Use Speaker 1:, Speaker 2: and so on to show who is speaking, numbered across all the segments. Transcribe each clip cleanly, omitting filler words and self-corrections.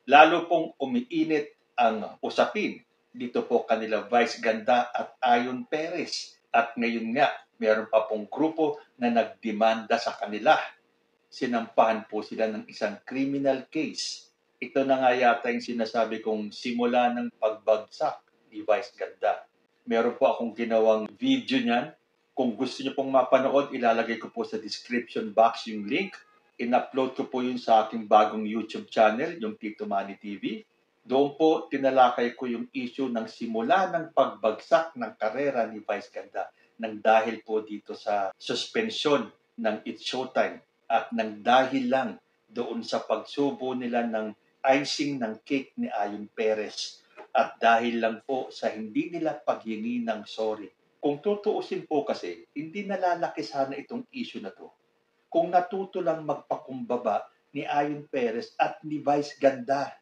Speaker 1: Lalo pong umiinit ang usapin dito po kanila Vice Ganda at Ayon Perez. At ngayon nga, meron pa pong grupo na nagdemanda sa kanila. Sinampahan po sila ng isang criminal case. Ito na nga yata yung sinasabi kong simula ng pagbagsak ni Vice Ganda. Meron po akong ginawang video niyan. Kung gusto niyo pong mapanood, ilalagay ko po sa description box yung link. In-upload ko po yun sa aking bagong YouTube channel, yung Tito Manny TV. Doon po tinalakay ko yung issue ng simula ng pagbagsak ng karera ni Vice Ganda nang dahil po dito sa suspension ng It's Showtime at nang dahil lang doon sa pagsubo nila ng icing ng cake ni Ayon Perez at dahil lang po sa hindi nila paghingi ng sorry. Kung tutuusin po kasi, hindi nalalaki sana itong issue na to kung natuto lang magpakumbaba ni Ayon Perez at ni Vice Ganda.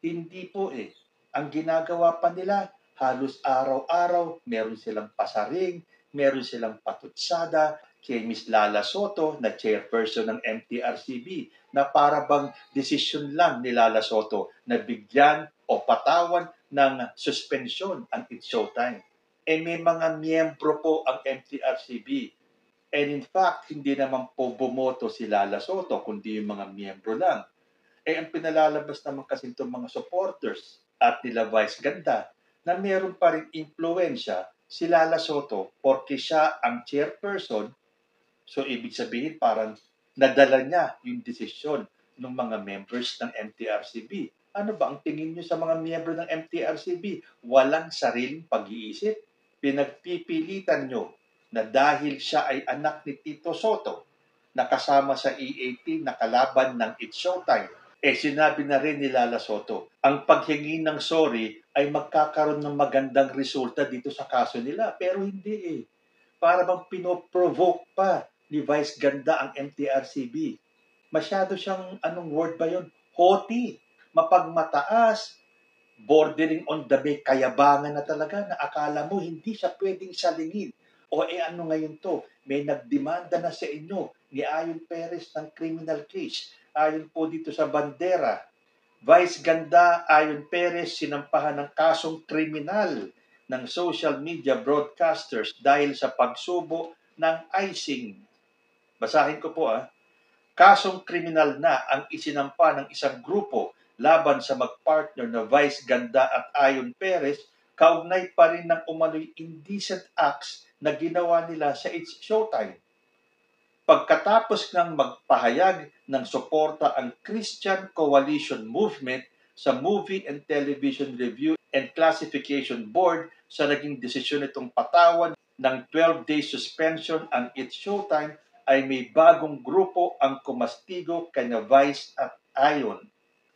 Speaker 1: Hindi po eh. Ang ginagawa pa nila, halos araw-araw, meron silang pasaring, meron silang patutsada kay Miss Lala Soto na chairperson ng MTRCB na para bang desisyon lang ni Lala Soto na bigyan o patawan ng suspensyon ang It's Showtime. May mga miyembro po ang MTRCB. And in fact, hindi naman po bumoto si Lala Soto, kundi yung mga miyembro lang. Ang pinalalabas naman kasi itong mga supporters at nila Vice Ganda na meron pa rin impluensya si Lala Soto porque siya ang chairperson. So, ibig sabihin parang nadala niya yung desisyon ng mga members ng MTRCB. Ano ba ang tingin niyo sa mga miyembro ng MTRCB? Walang sariling pag-iisip. Pinagpipilitan niyo na dahil siya ay anak ni Tito Soto na kasama sa EAT na kalaban ng It's Showtime, sinabi na rin ni Lala Soto, ang paghingi ng sorry ay magkakaroon ng magandang resulta dito sa kaso nila. Pero hindi eh. Para bang pinoprovoke pa ni Vice Ganda ang MTRCB. Masyado siyang, anong word ba yun? Haughty, mapagmataas, bordering on the bay, kayabangan na talaga na akala mo hindi siya pwedeng salingin. O ano ngayon to? May nagdemanda na sa inyo ni Ayon Perez ng criminal case. Ayon po dito sa bandera, Vice Ganda, Ayon Perez sinampahan ng kasong kriminal ng social media broadcasters dahil sa pagsubo ng icing. Basahin ko po Kasong kriminal na ang isinampa ng isang grupo laban sa magpartner na Vice Ganda at Ayon Perez, kaugnay pa rin ng umano'y indecent acts na ginawa nila sa It's Showtime. Pagkatapos ng magpahayag ng suporta ang Christian Coalition Movement sa Movie and Television Review and Classification Board sa naging desisyon nitong patawan ng 12-day suspension ang It's Showtime, ay may bagong grupo ang kumastigo kina Vice at Ayon.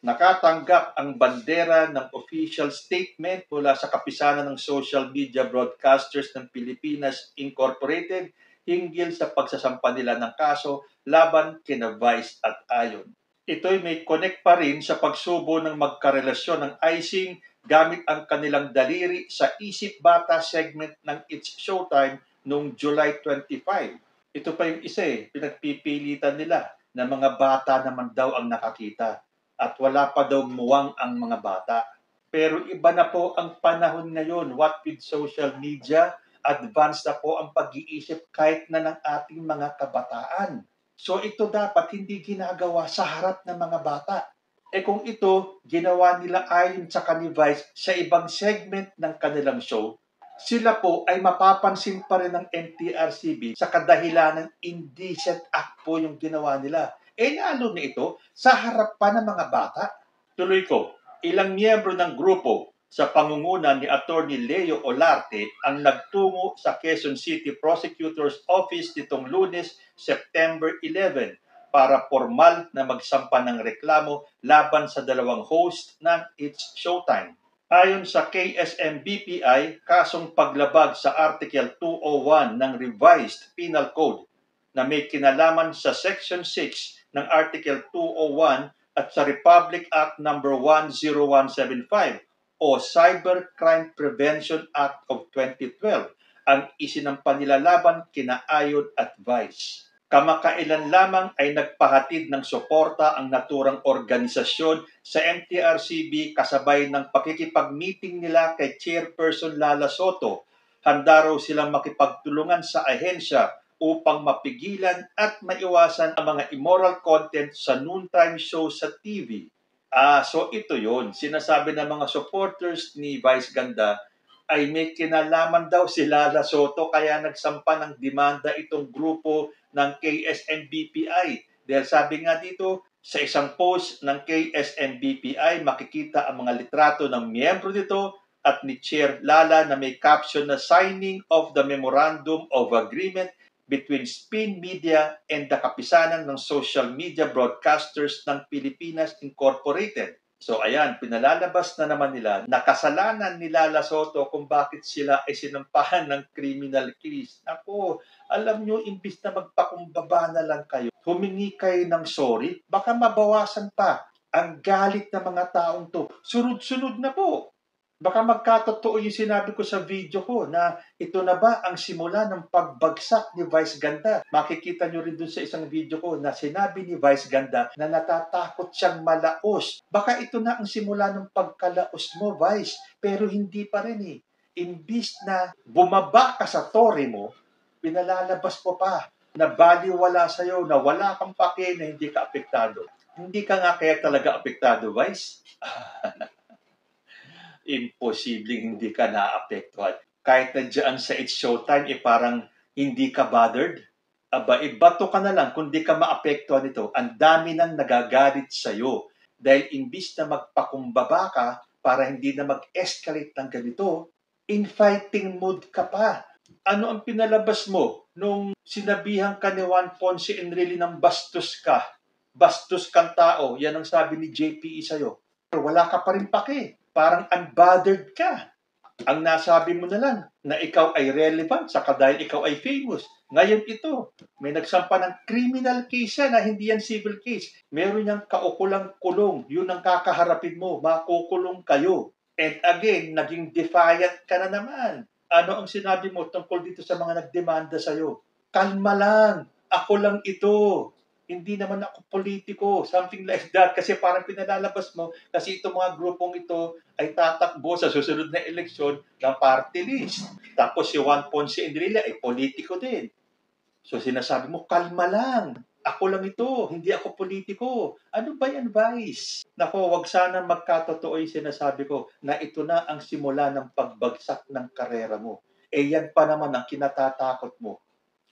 Speaker 1: Nakatanggap ang bandera ng official statement mula sa kapisanan ng Social Media Broadcasters ng Pilipinas Incorporated hinggil sa pagsasampa nila ng kaso laban kina Vice at Ayon. Ito'y may connect pa rin sa pagsubo ng magkarelasyon ng icing gamit ang kanilang daliri sa Isip Bata segment ng It's Showtime noong July 25. Ito pa yung isa pinagpipilitan nila na mga bata naman daw ang nakakita at wala pa daw muwang ang mga bata. Pero iba na po ang panahon ngayon. What with social media, advanced na po ang pag-iisip kahit na ng ating mga kabataan. So ito dapat hindi ginagawa sa harap ng mga bata. Kung ito ginawa nila ayon sa Vice sa ibang segment ng kanilang show, sila po ay mapapansin pa rin ng MTRCB sa kadahilanan indecent act po yung ginawa nila. Lalo na ito sa harap pa ng mga bata. Tuloy ko, ilang miyembro ng grupo sa pangunguna ni Attorney Leo Olarte ang nagtungo sa Quezon City Prosecutor's Office nitong Lunes, September 11 para formal na magsampa ng reklamo laban sa dalawang host ng It's Showtime. Ayon sa KSMBPI, kasong paglabag sa Article 201 ng Revised Penal Code na may kinalaman sa Section 6 ng Article 201 at sa Republic Act No. 10175 o Cybercrime Prevention Act of 2012 ang isinampa nila laban kina Ayon at Vice. Kamakailan lamang ay nagpahatid ng suporta ang naturang organisasyon sa MTRCB kasabay ng pakikipag-meeting nila kay Chairperson Lala Soto. Handa raw silang makipagtulungan sa ahensya upang mapigilan at maiwasan ang mga immoral content sa noontime show sa TV. So ito yon. Sinasabi ng mga supporters ni Vice Ganda ay may kinalaman daw si Lala Soto kaya nagsampa ng demanda itong grupo ng KSNBPI. Dahil sabi nga dito, sa isang post ng KSNBPI, makikita ang mga litrato ng miyembro nito at ni Chair Lala na may caption na Signing of the Memorandum of Agreement between Spin Media and the Kapisanan ng Social Media Broadcasters ng Pilipinas Incorporated. So ayan, pinalalabas na naman nila na kasalanan ni Lala Soto kung bakit sila ay sinampahan ng criminal case. Ako, alam nyo, imbis na magpakumbaba na lang kayo, humingi kayo ng sorry, baka mabawasan pa ang galit ng mga taong to. Sunod-sunod na po. Baka magkatotoo yung sinabi ko sa video ko na ito na ba ang simula ng pagbagsak ni Vice Ganda. Makikita nyo rin dun sa isang video ko na sinabi ni Vice Ganda na natatakot siyang malaos. Baka ito na ang simula ng pagkalaos mo, Vice. Pero hindi pa rin eh. Imbis na bumaba ka sa tore mo, pinalalabas mo pa na baliwala sa'yo, na wala kang pake, na hindi ka apektado. Hindi ka nga kaya talaga apektado, Vice? Imposibleng hindi ka naapektuhan. Kahit na dyan sa It's Showtime, parang hindi ka bothered. Aba, ibato ka na lang kung di ka maapektuhan nito. Ang dami nang nagagalit sa'yo. Dahil imbis na magpakumbaba ka para hindi na mag-escalate ng ganito, in-fighting mood ka pa. Ano ang pinalabas mo nung sinabihan ka ni Juan Ponce Enrile ng bastos ka? Bastos kang tao. Yan ang sabi ni JPE sa'yo. Pero wala ka pa rin pake. Parang unbothered ka. Ang nasabi mo na lang na ikaw ay relevant saka dahil ikaw ay famous. Ngayon ito, may nagsampa ng criminal case na hindi yan civil case. Meron niyang kaukulang kulong. Yun ang kakaharapin mo. Makukulong kayo. And again, naging defiant ka na naman. Ano ang sinabi mo tungkol dito sa mga nagdemanda sa'yo? Kalma lang. Ako lang ito. Hindi naman ako politiko, something like that. Kasi parang pinalalabas mo, kasi itong mga grupong ito ay tatakbo sa susunod na eleksyon ng party list. Tapos si Juan Ponce Enrile ay politiko din. So sinasabi mo, kalma lang. Ako lang ito, hindi ako politiko. Ano ba yan, Vice? Nako, wag sana magkatotoo yung sinasabi ko na ito na ang simula ng pagbagsak ng karera mo. Yan pa naman ang kinatatakot mo.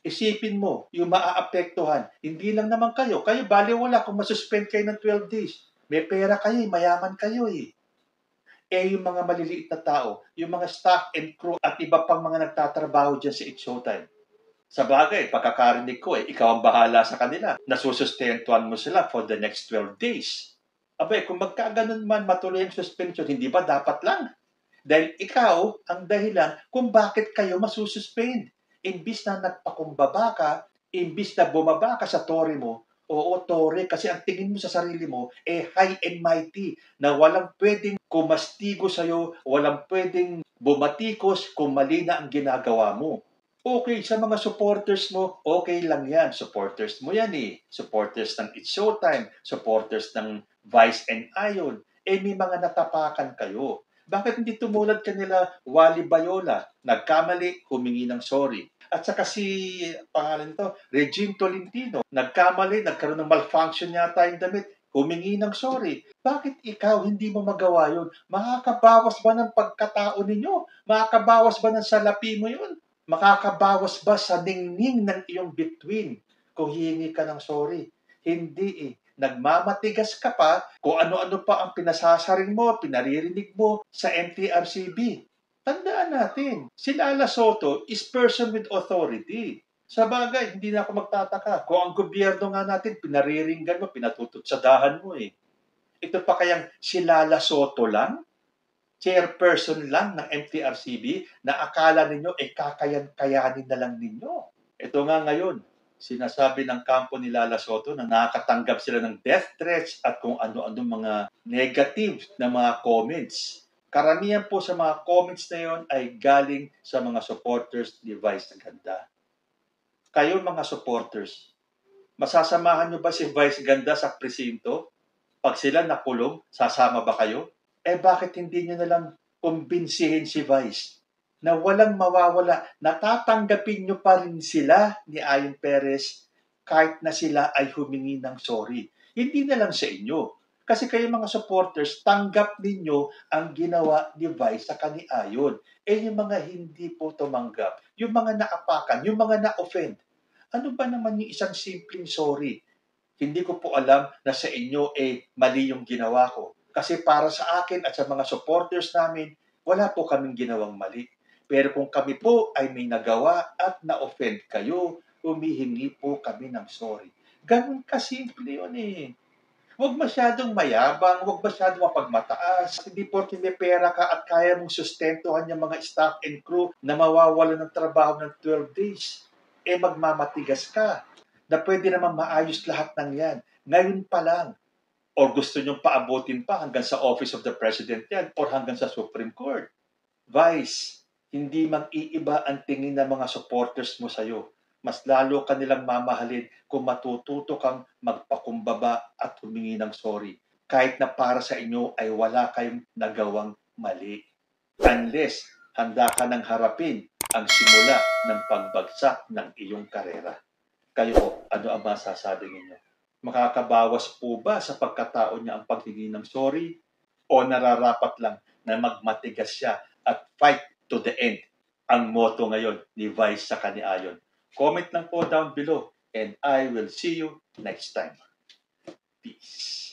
Speaker 1: Isipin mo, yung maaapektuhan, hindi lang naman kayo. Kayo baliwala kung masuspend kayo ng 12 days. May pera kayo, mayaman kayo eh. Yung mga maliliit na tao, yung mga staff and crew at iba pang mga nagtatrabaho dyan sa It's Showtime. Sa bagay, pagkakarinig ko ikaw ang bahala sa kanila. Nasusustentuan mo sila for the next 12 days. Abay, kung magkaganon man matuloy ang suspension, hindi ba dapat lang? Dahil ikaw ang dahilan kung bakit kayo masususpend. Imbis na nagpakumbaba ka, imbis na bumaba ka sa tore mo, oo, tore, kasi ang tingin mo sa sarili mo, high and mighty, na walang pwedeng kumastigo sa'yo, walang pwedeng bumatikos kung mali na ang ginagawa mo. Okay, sa mga supporters mo, okay lang yan. Supporters mo yan eh. Supporters ng It's Showtime, supporters ng Vice and Ion. May mga natapakan kayo. Bakit hindi tumulad kanila Wally Bayola? Nagkamali, humingi ng sorry. At saka si, pangalan to, Regine Tolentino. Nagkamali, nagkaroon ng malfunction yata yung damit. Humingi ng sorry. Bakit ikaw hindi mo magawa yun? Makakabawas ba ng pagkatao ninyo? Makakabawas ba ng salapi mo yun? Makakabawas ba sa ningning ng iyong bituin kung hihingi ka ng sorry? Hindi eh. Nagmamatigas ka pa kung ano-ano pa ang pinasasaring mo, pinaririnig mo sa MTRCB. Tandaan natin, si Lala Soto is person with authority. Sa bagay, hindi na ako magtataka. Kung ang gobyerno nga natin, pinariringgan mo, pinatututsadahan mo eh. Ito pa kayang si Lala Soto lang? Chairperson lang ng MTRCB na akala ninyo kakayan-kayanin na lang ninyo. Ito nga ngayon, sinasabi ng kampo ni Lala Soto na nakakatanggap sila ng death threats at kung ano-ano mga negative na mga comments. Karamihan po sa mga comments na yon ay galing sa mga supporters ni Vice Ganda. Kayo mga supporters, Masasamahan nyo ba si Vice Ganda sa presinto? Pag sila nakulong, sasama ba kayo? Bakit hindi nyo nalang kumbinsihin si Vice na walang mawawala, natatanggapin nyo pa rin sila ni Ayon Perez kahit na sila ay humingi ng sorry. Hindi na lang sa inyo. Kasi kayo mga supporters, tanggap ninyo ang ginawa ni Vice sa kani Ayon. Yung mga hindi po tumanggap, yung mga naapakan, yung mga na-offend, ano ba naman yung isang simpleng sorry? Hindi ko po alam na sa inyo mali yung ginawa ko. Kasi para sa akin at sa mga supporters namin, wala po kaming ginawang mali. Pero kung kami po ay may nagawa at na-offend kayo, humihingi po kami ng sorry. Ganun kasimple yun Huwag masyadong mayabang, huwag masyadong mapagmataas. Hindi porke may pera ka at kaya mong sustentuhan yung mga staff and crew na mawawala ng trabaho ng 12 days. Magmamatigas ka na pwede naman maayos lahat ng yan. Ngayon pa lang. Or gusto nyong paabutin pa hanggang sa Office of the President yan or hanggang sa Supreme Court. Vice, hindi mag-iiba ang tingin ng mga supporters mo sa'yo. Mas lalo ka nilang mamahalin kung matututo kang magpakumbaba at humingi ng sorry. Kahit na para sa inyo ay wala kayong nagawang mali. Unless handa ka nang harapin ang simula ng pagbagsak ng iyong karera. Kayo, ano ang masasabi ninyo? Makakabawas po ba sa pagkatao niya ang paghingi ng sorry? O nararapat lang na magmatigas siya at fight to the end? Ang motto ngayon ni Vice sa kani Ayon. Comment lang po down below and I will see you next time. Peace.